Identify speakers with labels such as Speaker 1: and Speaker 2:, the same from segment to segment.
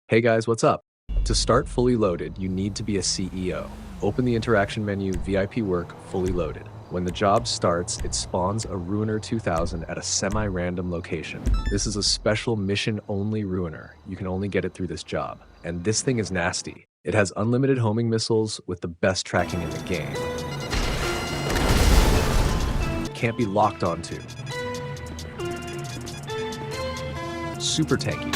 Speaker 1: Hey guys, what's up? To start fully loaded, you need to be a CEO. Open the interaction menu, VIP work, fully loaded. When the job starts, it spawns a Ruiner 2000 at a semi-random location. This is a special mission-only Ruiner. You can only get it through this job. And this thing is nasty. It has unlimited homing missiles with the best tracking in the game. Can't be locked onto. Super tanky.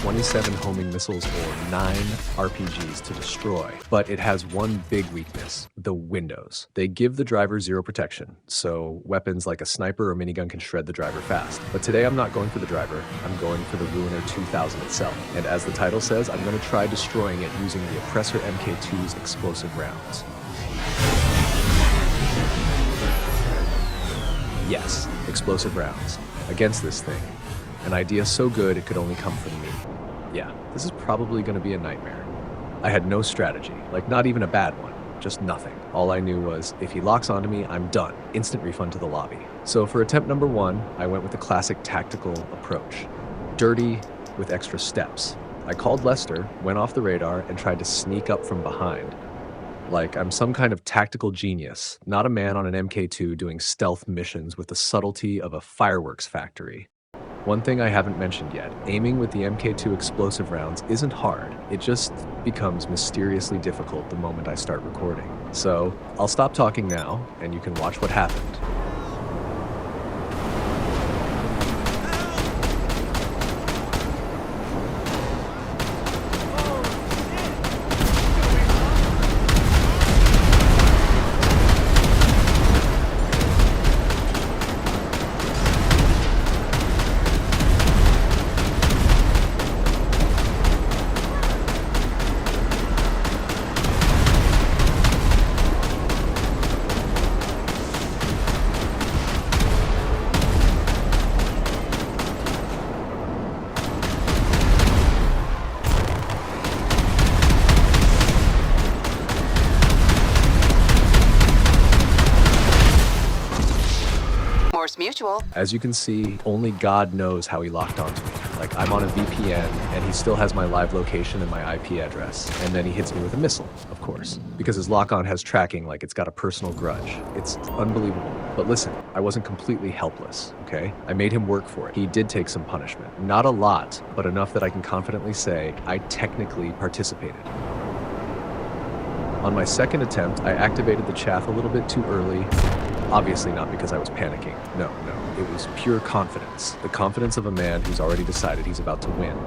Speaker 1: 27 homing missiles or 9 RPGs to destroy. But it has one big weakness, the windows. They give the driver zero protection, so weapons like a sniper or minigun can shred the driver fast. But today I'm not going for the driver, I'm going for the Ruiner 2000 itself. And as the title says, I'm going to try destroying it using the Oppressor MK2's explosive rounds. Yes, explosive rounds. Against this thing. An idea so good it could only come from me. Yeah, this is probably going to be a nightmare. I had no strategy, like not even a bad one, just nothing. All I knew was, if he locks onto me, I'm done. Instant refund to the lobby. So for attempt number 1, I went with the classic tactical approach. Dirty with extra steps. I called Lester, went off the radar, and tried to sneak up from behind. Like I'm some kind of tactical genius, not a man on an MK2 doing stealth missions with the subtlety of a fireworks factory. One thing I haven't mentioned yet, aiming with the MK2 explosive rounds isn't hard. It just becomes mysteriously difficult the moment I start recording. So I'll stop talking now, and you can watch what happened.
Speaker 2: Mutual.
Speaker 1: As you can see, only God knows how he locked onto me. Like, I'm on a VPN, and he still has my live location and my IP address. And then he hits me with a missile, of course. Because his lock-on has tracking like it's got a personal grudge. It's unbelievable. But listen, I wasn't completely helpless, okay? I made him work for it. He did take some punishment. Not a lot, but enough that I can confidently say I technically participated. On my second attempt, I activated the chaff a little bit too early. Obviously not because I was panicking. No. It was pure confidence. The confidence of a man who's already decided he's about to win.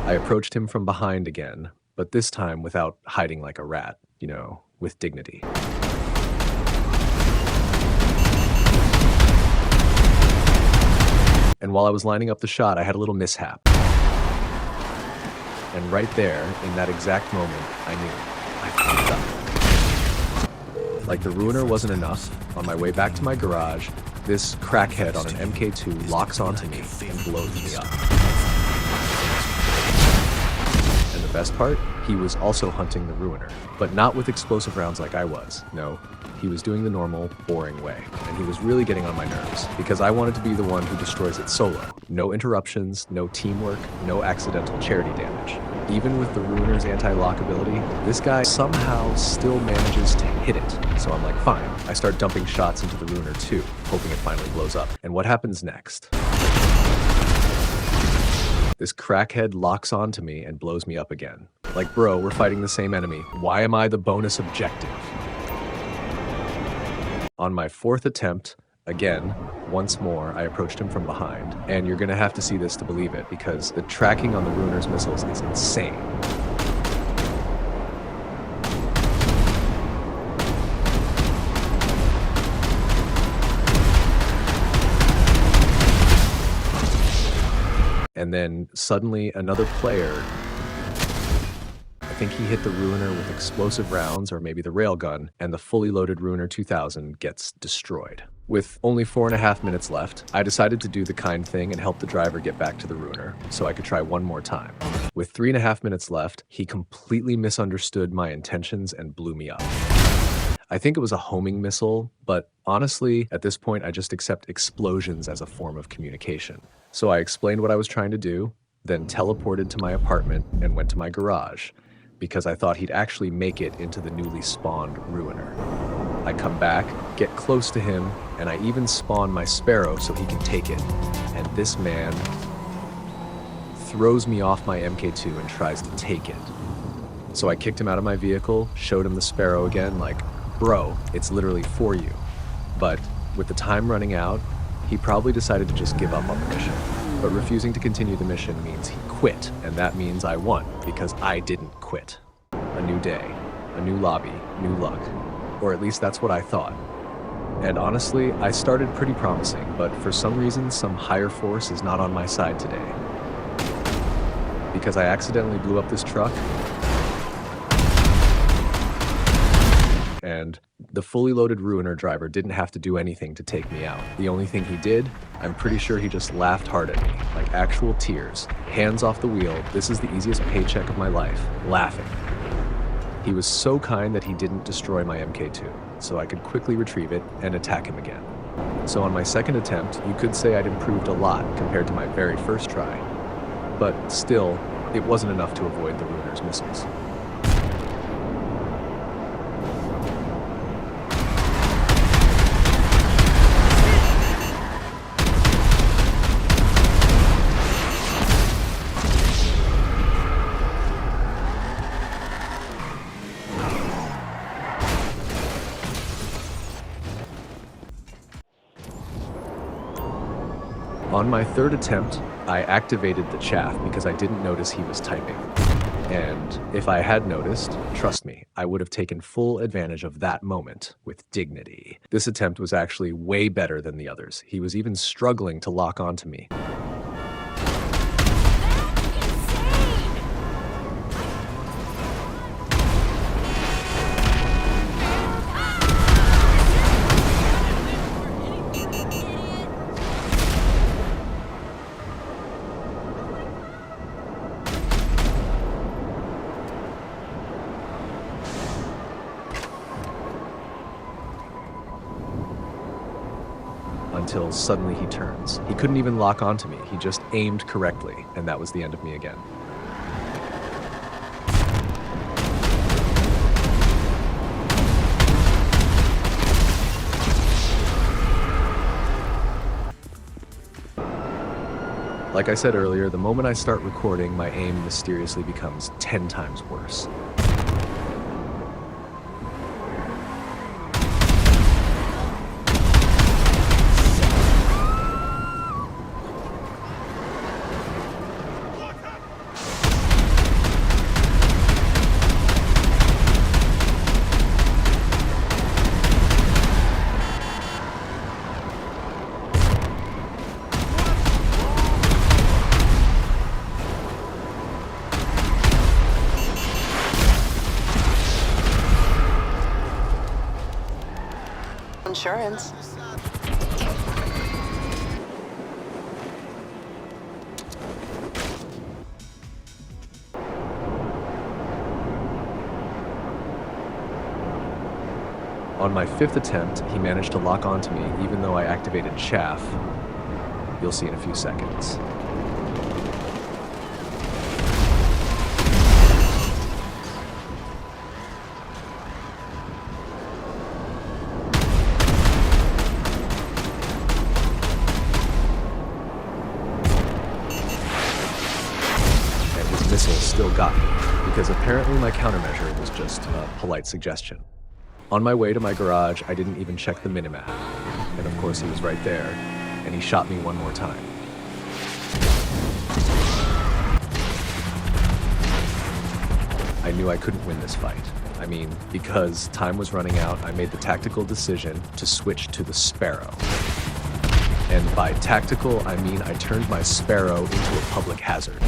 Speaker 1: I approached him from behind again, but this time without hiding like a rat, you know, with dignity. And while I was lining up the shot, I had a little mishap. And right there, in that exact moment, I knew I fucked up. Like the Ruiner wasn't enough, on my way back to my garage, this crackhead on an MK2 locks onto me and blows me up. And the best part? He was also hunting the Ruiner, but not with explosive rounds like I was. No, he was doing the normal, boring way. And he was really getting on my nerves, because I wanted to be the one who destroys it solo. No interruptions, no teamwork, no accidental charity damage. Even with the Ruiner's anti-lock ability, this guy somehow still manages to hit it. So I'm like, fine. I start dumping shots into the Ruiner too, hoping it finally blows up. And what happens next? This crackhead locks onto me and blows me up again. Like, bro, we're fighting the same enemy. Why am I the bonus objective? On my fourth attempt, again, once more, I approached him from behind. And you're gonna have to see this to believe it, because the tracking on the Ruiner's missiles is insane. And then suddenly another player, I think he hit the Ruiner with explosive rounds or maybe the railgun, and the fully loaded Ruiner 2000 gets destroyed. With only 4.5 minutes left, I decided to do the kind thing and help the driver get back to the Ruiner, so I could try one more time. With 3.5 minutes left, he completely misunderstood my intentions and blew me up. I think it was a homing missile, but honestly, at this point, I just accept explosions as a form of communication. So I explained what I was trying to do, then teleported to my apartment and went to my garage because I thought he'd actually make it into the newly spawned ruiner. I come back, get close to him, and I even spawn my sparrow so he can take it. And this man throws me off my MK2 and tries to take it. So I kicked him out of my vehicle, showed him the sparrow again, like, bro, it's literally for you. But with the time running out, he probably decided to just give up on the mission. But refusing to continue the mission means he quit, and that means I won, because I didn't quit. A new day, a new lobby, new luck. Or at least that's what I thought. And honestly, I started pretty promising, but for some reason, some higher force is not on my side today. Because I accidentally blew up this truck, and the fully loaded ruiner driver didn't have to do anything to take me out. The only thing he did, I'm pretty sure he just laughed hard at me, like actual tears. Hands off the wheel, this is the easiest paycheck of my life, laughing. He was so kind that he didn't destroy my MK2, so I could quickly retrieve it and attack him again. So on my second attempt, you could say I'd improved a lot compared to my very first try. But still, it wasn't enough to avoid the ruiner's missiles. On my third attempt, I activated the chaff because I didn't notice he was typing. And if I had noticed, trust me, I would have taken full advantage of that moment with dignity. This attempt was actually way better than the others. He was even struggling to lock onto me. Until suddenly he turns. He couldn't even lock onto me. He just aimed correctly, and that was the end of me again. Like I said earlier, the moment I start recording, my aim mysteriously becomes 10 times worse.
Speaker 2: Insurance.
Speaker 1: On my fifth attempt, he managed to lock onto me even though I activated chaff. You'll see in a few seconds. Missile still got me, because apparently my countermeasure was just a polite suggestion. On my way to my garage, I didn't even check the minimap, and of course he was right there, and he shot me one more time. I knew I couldn't win this fight. I mean, because time was running out, I made the tactical decision to switch to the Sparrow. And by tactical, I mean I turned my Sparrow into a public hazard.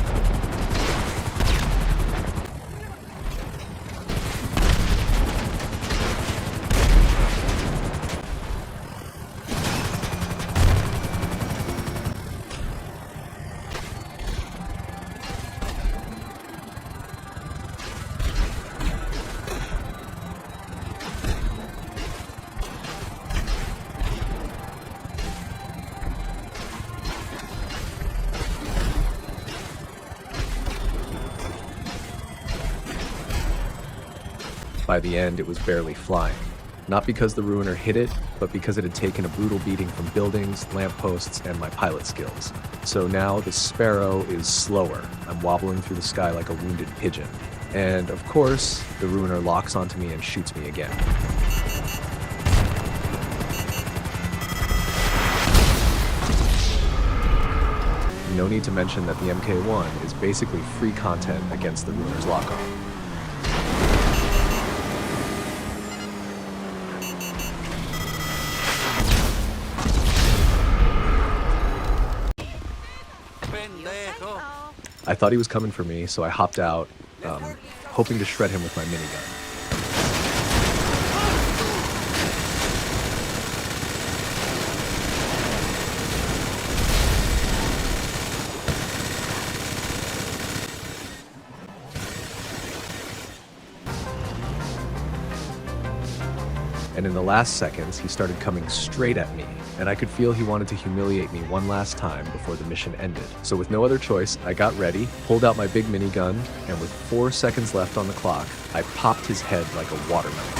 Speaker 1: By the end, it was barely flying. Not because the Ruiner hit it, but because it had taken a brutal beating from buildings, lampposts, and my pilot skills. So now the Sparrow is slower. I'm wobbling through the sky like a wounded pigeon. And of course, the Ruiner locks onto me and shoots me again. No need to mention that the MK1 is basically free content against the Ruiner's lock-on. I thought he was coming for me, so I hopped out, hoping to shred him with my minigun. And in the last seconds, he started coming straight at me, and I could feel he wanted to humiliate me one last time before the mission ended. So with no other choice, I got ready, pulled out my big minigun, and with 4 seconds left on the clock, I popped his head like a watermelon.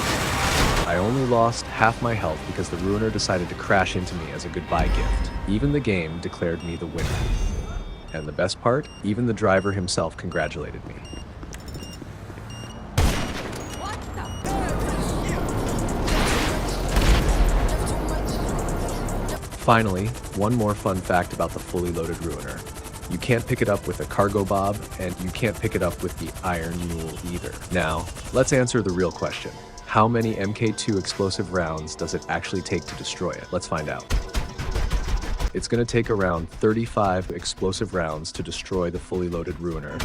Speaker 1: I only lost half my health because the Ruiner decided to crash into me as a goodbye gift. Even the game declared me the winner. And the best part, even the driver himself congratulated me. Finally, one more fun fact about the fully loaded Ruiner. You can't pick it up with a cargo bob, and you can't pick it up with the Iron Mule either. Now, let's answer the real question. How many MK2 explosive rounds does it actually take to destroy it? Let's find out. It's going to take around 35 explosive rounds to destroy the fully loaded Ruiner.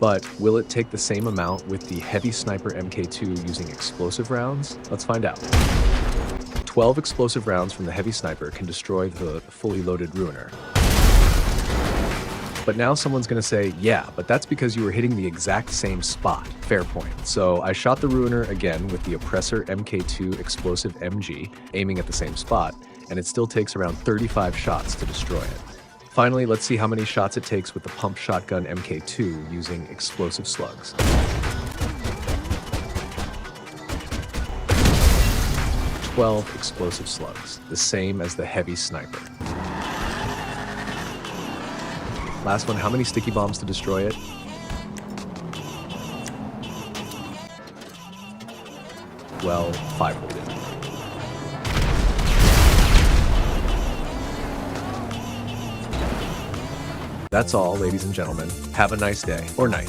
Speaker 1: But will it take the same amount with the heavy sniper MK2 using explosive rounds? Let's find out. 12 explosive rounds from the heavy sniper can destroy the fully loaded Ruiner. But now someone's gonna say, yeah, but that's because you were hitting the exact same spot. Fair point. So I shot the Ruiner again with the Oppressor MK2 explosive MG, aiming at the same spot, and it still takes around 35 shots to destroy it. Finally, let's see how many shots it takes with the pump shotgun MK2 using explosive slugs. 12 explosive slugs, the same as the heavy sniper. Last one, how many sticky bombs to destroy it? Well, 5 will do. That's all, ladies and gentlemen. Have a nice day or night.